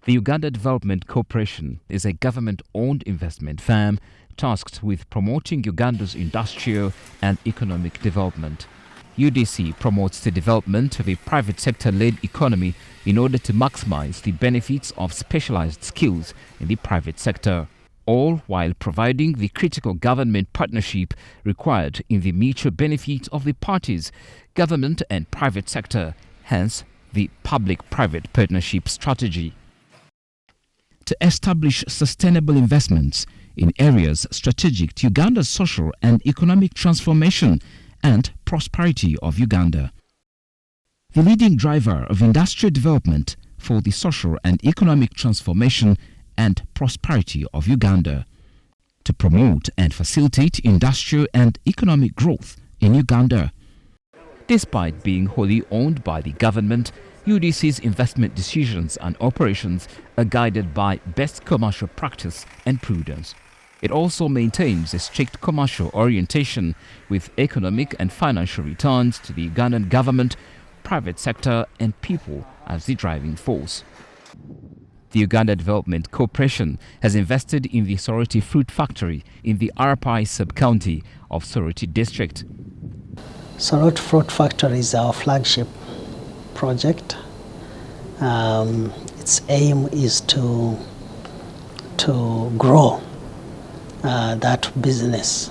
The Uganda Development Corporation is a government-owned investment firm tasked with promoting Uganda's industrial and economic development. UDC promotes the development of a private sector-led economy in order to maximize the benefits of specialized skills in the private sector, all while providing the critical government partnership required in the mutual benefit of the parties, government and private sector, hence the public-private partnership strategy. To establish sustainable investments in areas strategic to Uganda's social and economic transformation and prosperity of Uganda. The leading driver of industrial development for the social and economic transformation and prosperity of Uganda. To promote and facilitate industrial and economic growth in Uganda. Despite being wholly owned by the government, UDC's investment decisions and operations are guided by best commercial practice and prudence. It also maintains a strict commercial orientation with economic and financial returns to the Ugandan government, private sector and people as the driving force. The Uganda Development Corporation has invested in the Soroti Fruit Factory in the Arapai sub-county of Soroti district. Soroti Fruit Factory is our flagship project. Its aim is to grow that business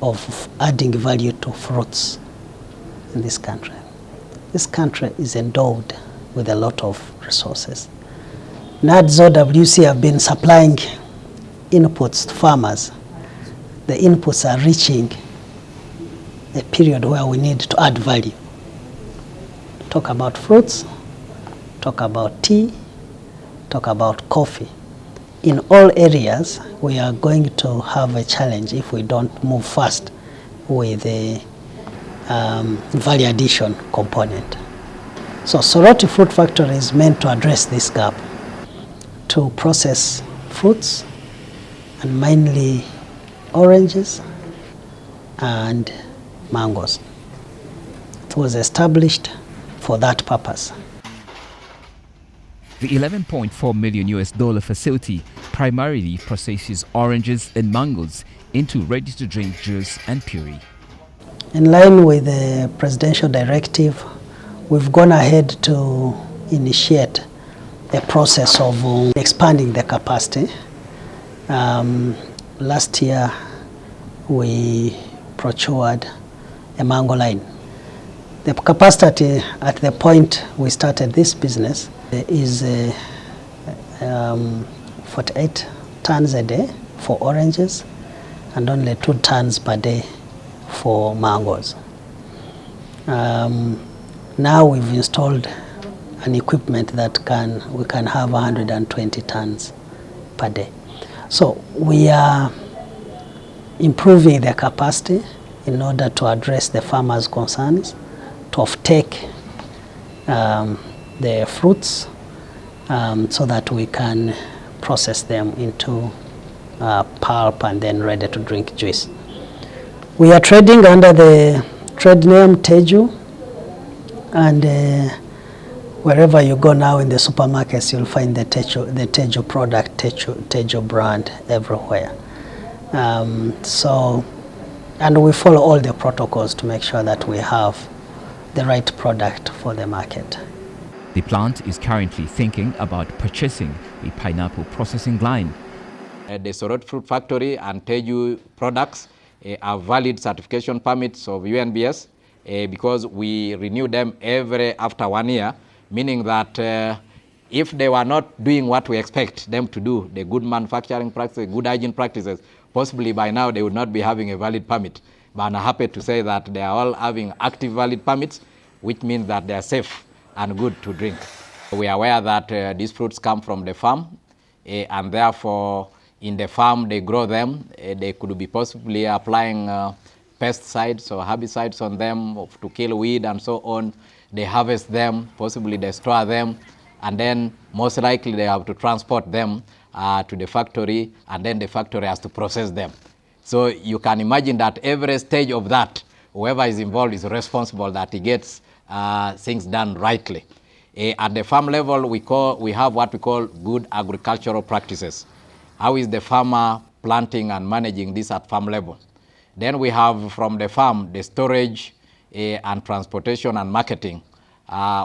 of adding value to fruits in this country. This country is endowed with a lot of resources. NADZO WC have been supplying inputs to farmers. The inputs are reaching a period where we need to add value. Talk about fruits, talk about tea, talk about coffee. In all areas, we are going to have a challenge if we don't move fast with the value addition component. So Soroti Fruit Factory is meant to address this gap, to process fruits and mainly oranges and mangoes. It was established for that purpose. The $11.4 million facility primarily processes oranges and mangoes into ready-to-drink juice and puree. In line with the presidential directive, we've gone ahead to initiate a process of expanding the capacity. Last year, we procured a mango line. The capacity at the point we started this business is 48 tons a day for oranges and only 2 tons per day for mangoes. Now we've installed an equipment that we can have 120 tons per day. So we are improving the capacity in order to address the farmers' concerns, to offtake the fruits so that we can process them into pulp and then ready to drink juice. We are trading under the trade name Teju, and wherever you go now in the supermarkets, you'll find the Teju product, Teju brand everywhere. And we follow all the protocols to make sure that we have the right product for the market. The plant is currently thinking about purchasing a pineapple processing line. The Soroti Fruit Factory and Teju products are valid certification permits of UNBS because we renew them after 1 year, meaning that if they were not doing what we expect them to do, the good manufacturing practices, good hygiene practices, possibly by now they would not be having a valid permit. But I'm happy to say that they are all having active valid permits, which means that they are safe and good to drink. We are aware that these fruits come from the farm, and therefore in the farm they grow them. They could be possibly applying pesticides or herbicides on them to kill weed and so on. They harvest them, possibly they store them, and then most likely they have to transport them to the factory, and then the factory has to process them. So you can imagine that every stage of that, whoever is involved is responsible that he gets things done rightly. At the farm level, we have what we call good agricultural practices. How is the farmer planting and managing this at farm level? Then we have from the farm the storage and transportation and marketing.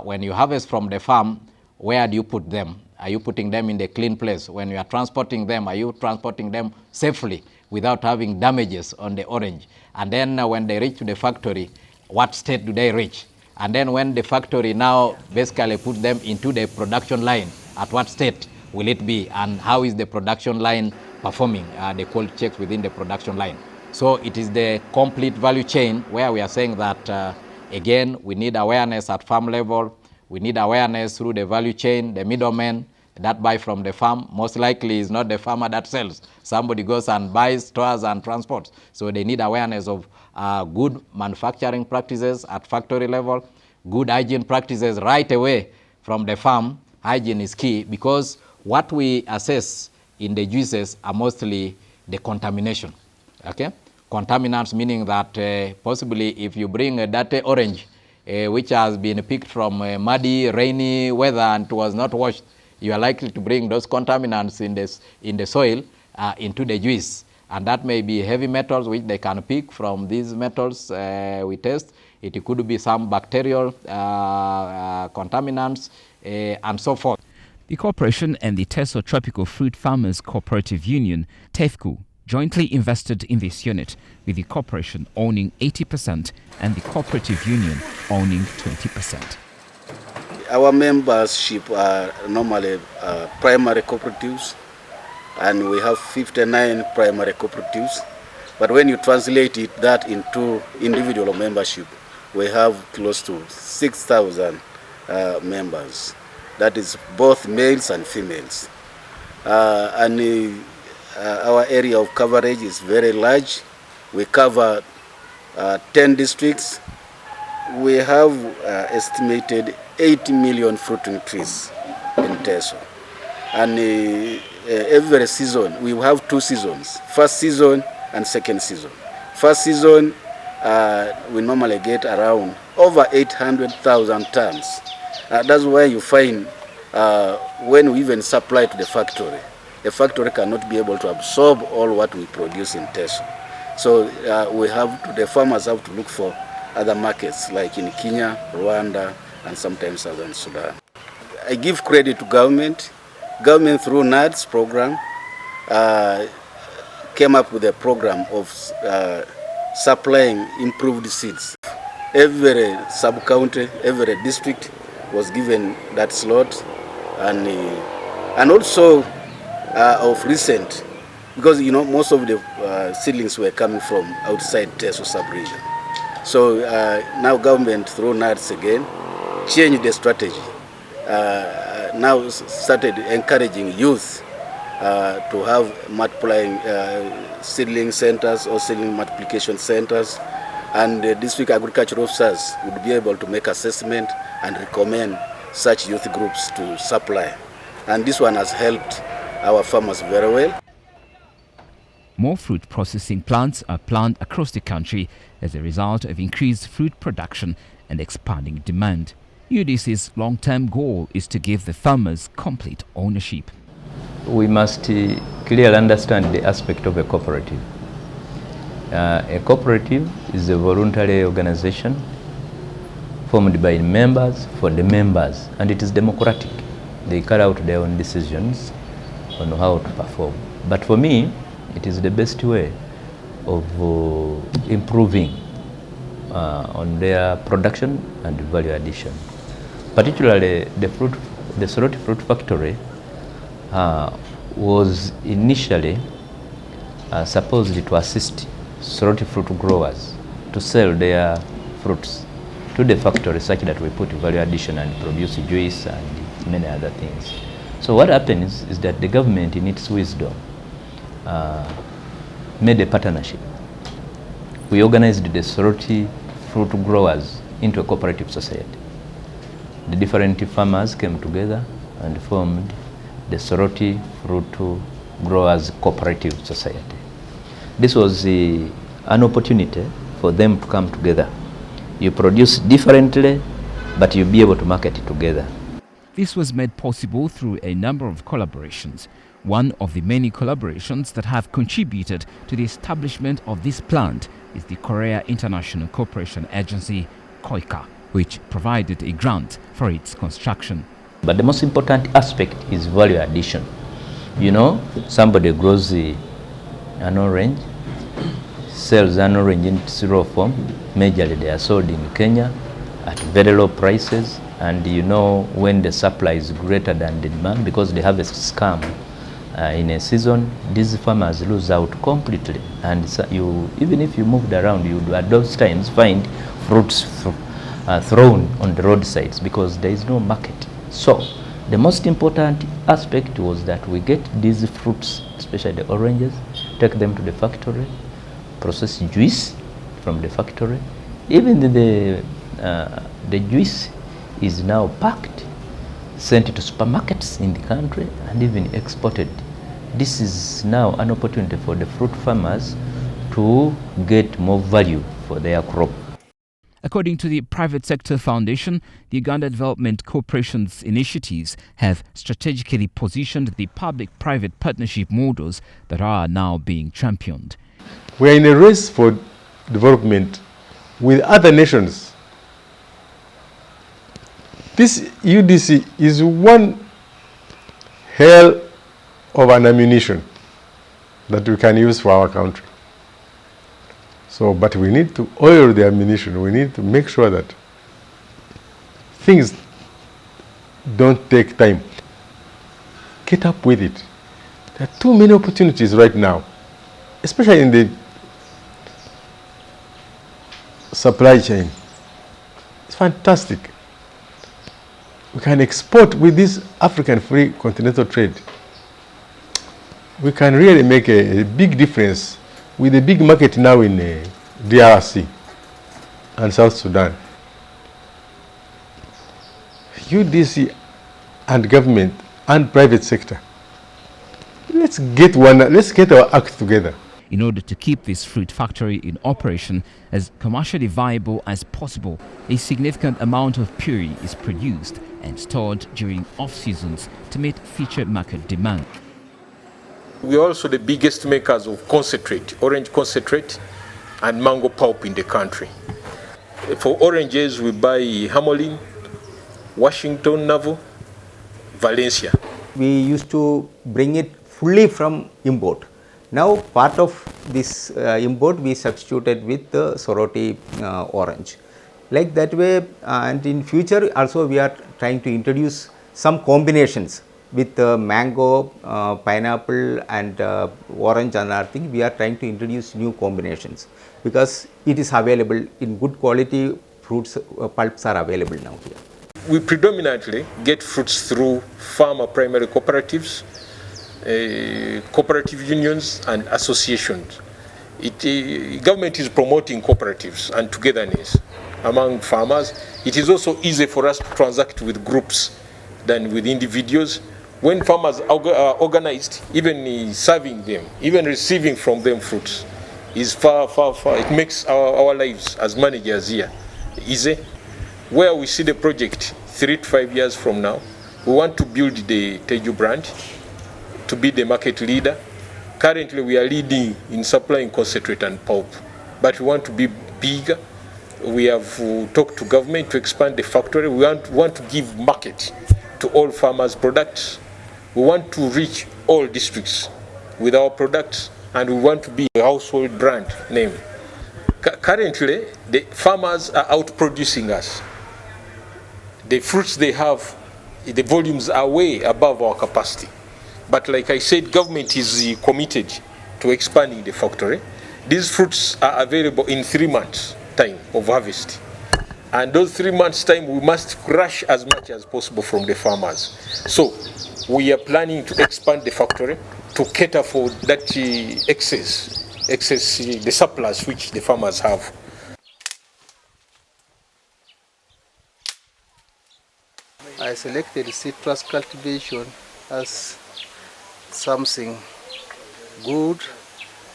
When you harvest from the farm, where do you put them? Are you putting them in the clean place? When you are transporting them, are you transporting them safely without having damages on the orange? And then when they reach to the factory, what state do they reach? And then when the factory now basically put them into the production line, at what state will it be? And how is the production line performing? The quality checks within the production line. So it is the complete value chain where we are saying that, again, we need awareness at farm level. We need awareness through the value chain, the middlemen that buy from the farm. Most likely is not the farmer that sells. Somebody goes and buys, stores, and transports. So they need awareness of good manufacturing practices at factory level, good hygiene practices right away from the farm. Hygiene is key because what we assess in the juices are mostly the contamination. Okay? Contaminants meaning that possibly if you bring a dirty orange, which has been picked from muddy, rainy weather and was not washed, you are likely to bring those contaminants in the soil into the juice. And that may be heavy metals, which they can pick from these metals we test. It could be some bacterial contaminants and so forth. The corporation and the Teso Tropical Fruit Farmers Cooperative Union, TEFCU, jointly invested in this unit, with the corporation owning 80% and the cooperative union owning 20%. Our membership are normally primary cooperatives, and we have 59 primary cooperatives. But when you translate that into individual membership, we have close to 6,000 members. That is both males and females. Our area of coverage is very large. We cover 10 districts. We have estimated 80 million fruiting trees in Teso. And every season, we have 2 seasons, first season and second season. First season, we normally get around over 800,000 tons. That's why you find when we even supply to the factory cannot be able to absorb all what we produce in Teso. So the farmers have to look for other markets like in Kenya, Rwanda, and sometimes Southern Sudan. I give credit to government. Government through NADS program came up with a program of supplying improved seeds. Every sub-county, every district was given that slot, and also of recent, because most of the seedlings were coming from outside Teso sub-region. So now government through NADS again changed the strategy. Now started encouraging youth to have multiplying seedling centers or seedling multiplication centers, and the district agricultural officers would be able to make assessment and recommend such youth groups to supply. And this one has helped our farmers very well. More fruit processing plants are planned across the country as a result of increased fruit production and expanding demand. UDC's long-term goal is to give the farmers complete ownership. We must clearly understand the aspect of a cooperative. A cooperative is a voluntary organization formed by members for the members, and it is democratic. They carry out their own decisions on how to perform. But for me, it is the best way of improving on their production and value addition. Particularly the Soroti Fruit Factory was initially supposed to assist Soroti fruit growers to sell their fruits to the factory such that we put value addition and produce juice and many other things. So what happens is that the government in its wisdom made a partnership. We organized the Soroti fruit growers into a cooperative society. The different farmers came together and formed the Soroti Fruit Growers Cooperative Society. This was an opportunity for them to come together. You produce differently, but you'll be able to market it together. This was made possible through a number of collaborations. One of the many collaborations that have contributed to the establishment of this plant is the Korea International Cooperation Agency, KOICA, which provided a grant for its construction. But the most important aspect is value addition. You know, somebody grows an orange, sells an orange in syrup form. Majorly they are sold in Kenya at very low prices, and you know when the supply is greater than the demand, because they have a scam in a season, these farmers lose out completely. And so even if you moved around, you would at those times find fruits thrown on the roadsides because there is no market. So the most important aspect was that we get these fruits, especially the oranges, take them to the factory, process juice from the factory. Even the juice is now packed, sent to supermarkets in the country, and even exported. This is now an opportunity for the fruit farmers to get more value for their crop. According to the Private Sector Foundation, the Uganda Development Corporation's initiatives have strategically positioned the public-private partnership models that are now being championed. We are in a race for development with other nations. This UDC is one hell of an ammunition that we can use for our country. So, but we need to oil the ammunition. We need to make sure that things don't take time. Get up with it. There are too many opportunities right now, especially in the supply chain. It's fantastic. We can export with this African free continental trade. We can really make a big difference with a big market now in DRC and South Sudan. UDC and government and private sector, let's get our act together. In order to keep this fruit factory in operation as commercially viable as possible, a significant amount of puree is produced and stored during off-seasons to meet future market demand. We are also the biggest makers of concentrate, orange concentrate and mango pulp in the country. For oranges, we buy Hamolin, Washington Navel, Valencia. We used to bring it fully from import. Now part of this import we substituted with the Soroti orange. Like that way, and in future also we are trying to introduce some combinations with mango, pineapple and orange and other thing. We are trying to introduce new combinations because it is available in good quality fruits, pulps are available now here. We predominantly get fruits through farmer primary cooperatives, cooperative unions and associations. Government is promoting cooperatives and togetherness among farmers. It is also easy for us to transact with groups than with individuals. When farmers are organized, even serving them, even receiving from them fruits is far. It makes our lives as managers here easy. Where we see the project 3 to 5 years from now, we want to build the Teju brand to be the market leader. Currently, we are leading in supplying concentrate and pulp, but we want to be bigger. We have talked to government to expand the factory. We want to give market to all farmers' products. We want to reach all districts with our products, and we want to be a household brand name. Currently, the farmers are outproducing us. The fruits they have, the volumes are way above our capacity. But like I said, government is committed to expanding the factory. These fruits are available in 3 months' time of harvest. And those 3 months' time, we must crush as much as possible from the farmers. So we are planning to expand the factory to cater for that excess, the surplus which the farmers have. I selected citrus cultivation as something good,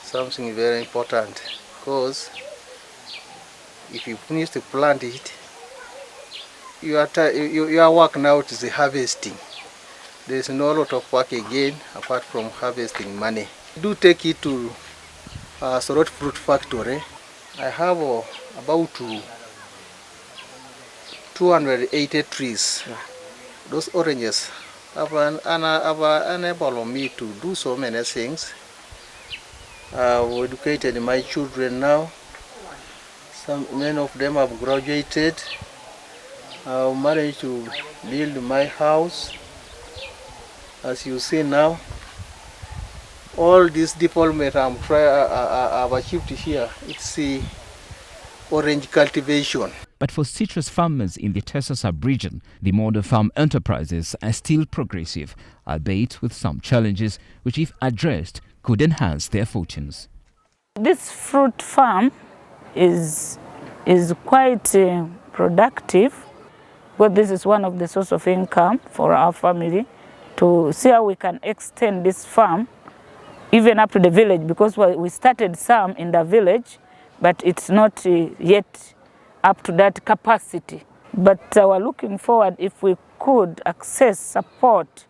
something very important, because if you finish to plant it, your work now is the harvesting. There is no lot of work again apart from harvesting money. Do take it to Soroti Fruit Factory. I have about 280 trees. Those oranges have enabled me to do so many things. I've educated my children now. Many of them have graduated. I've managed to build my house. As you see now, all this development I've achieved here, it's the orange cultivation. But for citrus farmers in the Teju sub-region, the modern farm enterprises are still progressive, albeit with some challenges which, if addressed, could enhance their fortunes. This fruit farm is quite productive, but this is one of the source of income for our family, to see how we can extend this farm even up to the village, because we started some in the village, but it's not yet up to that capacity. But we're looking forward if we could access support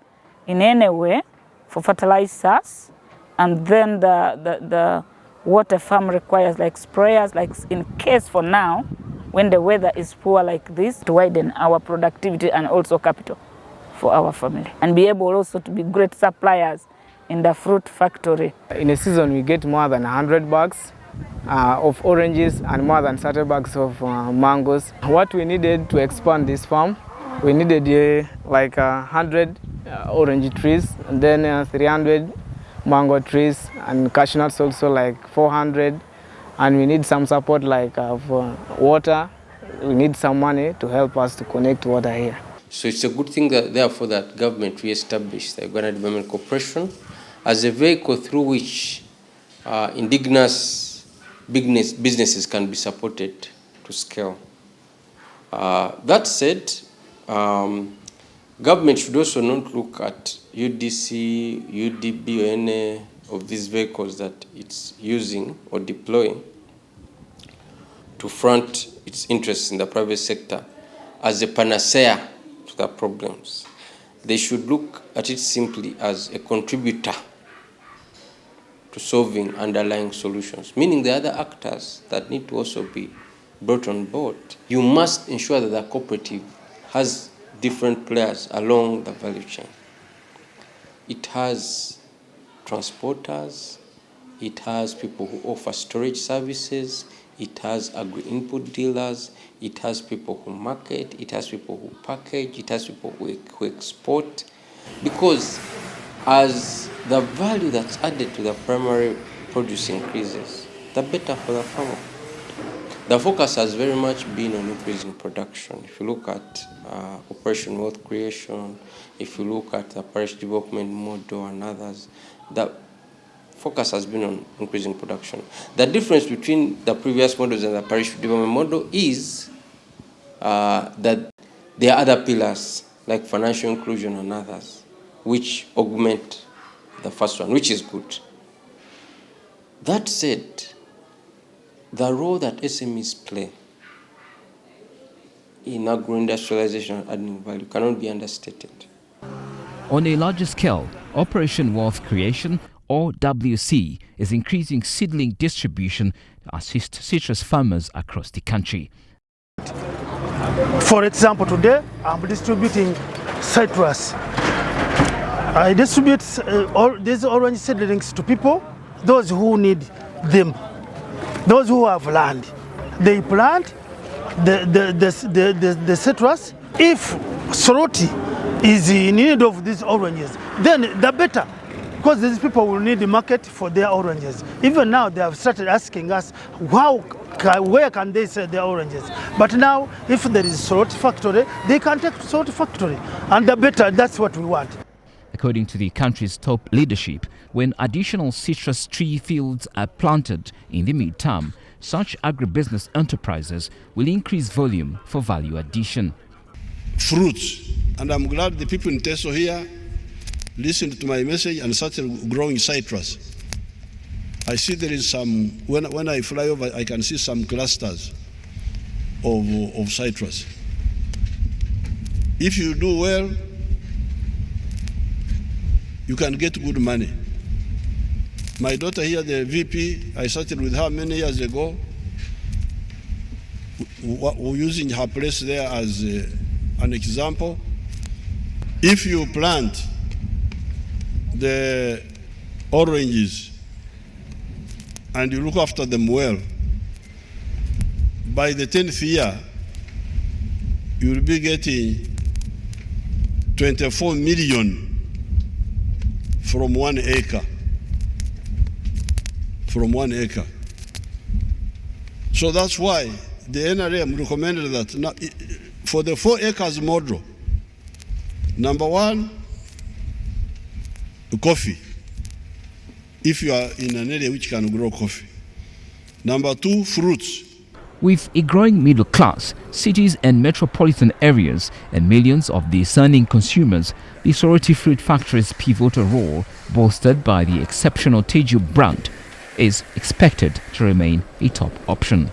in any way for fertilizers, and then the water farm requires like sprayers, like in case for now, when the weather is poor like this, to widen our productivity and also capital for our family, and be able also to be great suppliers in the fruit factory. In a season, we get more than 100 bags of oranges and more than 30 bags of mangoes. What we needed to expand this farm, we needed like 100 orange trees, and then 300 mango trees, and cashew nuts also like 400. And we need some support like of water. We need some money to help us to connect water here. So it's a good thing that therefore that government re-established the Uganda Development Corporation as a vehicle through which indigenous businesses can be supported to scale. That said, government should also not look at UDC, UDB, or any of these vehicles that it's using or deploying to front its interests in the private sector as a panacea to the problems. They should look at it simply as a contributor to solving underlying solutions, meaning the other actors that need to also be brought on board. You must ensure that the cooperative has different players along the value chain. It has transporters, it has people who offer storage services, it has agri-input dealers, it has people who market, it has people who package, it has people who export. Because as the value that's added to the primary produce increases, the better for the farmer. The focus has very much been on increasing production. If you look at Operation Wealth Creation, if you look at the parish development model and others, the focus has been on increasing production. The difference between the previous models and the parish development model is that there are other pillars like financial inclusion and others which augment the first one, which is good. That said, the role that SMEs play in agro-industrialization and adding value cannot be understated. On a larger scale, Operation Wealth Creation, or WC, is increasing seedling distribution to assist citrus farmers across the country. For example, today I'm distributing citrus. I distribute all these orange seedlings to people, those who need them, those who have land. They plant the citrus. If Soroti is in need of these oranges, then the better, because these people will need the market for their oranges. Even now they have started asking us, where can they sell their oranges? But now, if there is Soroti Factory, they can take to Soroti Factory, and the better, that's what we want. According to the country's top leadership, when additional citrus tree fields are planted in the mid-term, such agribusiness enterprises will increase volume for value addition. Fruits, and I'm glad the people in Teju here listened to my message and started growing citrus. I see there is some, when I fly over, I can see some clusters of citrus. If you do well, you can get good money. My daughter here, the VP, I started with her many years ago, using her place there as an example. If you plant the oranges and you look after them well, by the 10th year, you will be getting 24 million from 1 acre. From 1 acre. So that's why the NRM recommended that now, for the 4 acres model, number one, coffee, if you are in an area which can grow coffee. Number two, fruits. With a growing middle class, cities and metropolitan areas, and millions of discerning consumers, the Soroti Fruit Factory's pivotal role, bolstered by the exceptional Teju brand, is expected to remain a top option.